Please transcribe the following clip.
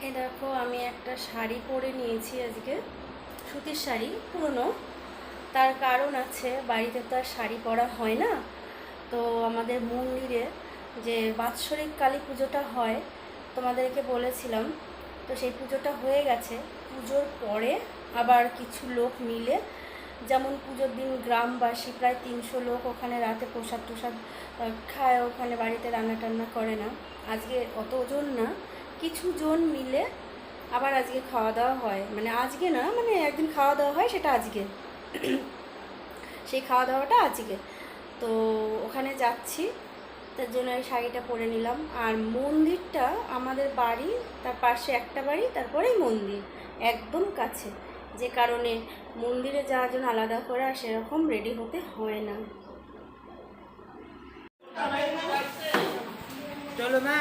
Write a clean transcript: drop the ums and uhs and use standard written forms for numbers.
এই দেখো আমি একটা শাড়ি পরে নিয়েছি আজকে, সুতির শাড়ি, পুরনো। তার কারণ আছে, বাড়িতে তো আর শাড়ি পরা হয় না। তো আমাদের মন্দিরে যে বাৎসরিক কালী পুজোটা হয়, তোমাদেরকে বলেছিলাম, তো সেই পুজোটা হয়ে গেছে। পুজোর পরে আবার কিছু লোক মিলে, যেমন পুজোর দিন গ্রামবাসী প্রায় 300 লোক ওখানে রাতে প্রসাদ টোসাদ খায়, ওখানে বাড়িতে রান্না টান্না করে না। আজকে অতজন না, কিছু জন মিলে আবার আজকে খাওয়া দাওয়া হয়, মানে আজকে না, মানে একদিন খাওয়া দাওয়া হয়, সেটা আজকে। সেই খাওয়া দাওয়াটা আজকে। তো ওখানে যাচ্ছি, তার জন্য এই শাড়িটা পরে নিলাম। আর মন্দিরটা আমাদের বাড়ি, তার পাশে একটা বাড়ি, তারপরেই মন্দির, একদম কাছে। যে কারণে মন্দিরে যাওয়ার জন্য আলাদা করে আর সেরকম রেডি হতে হয় না। চলো মা।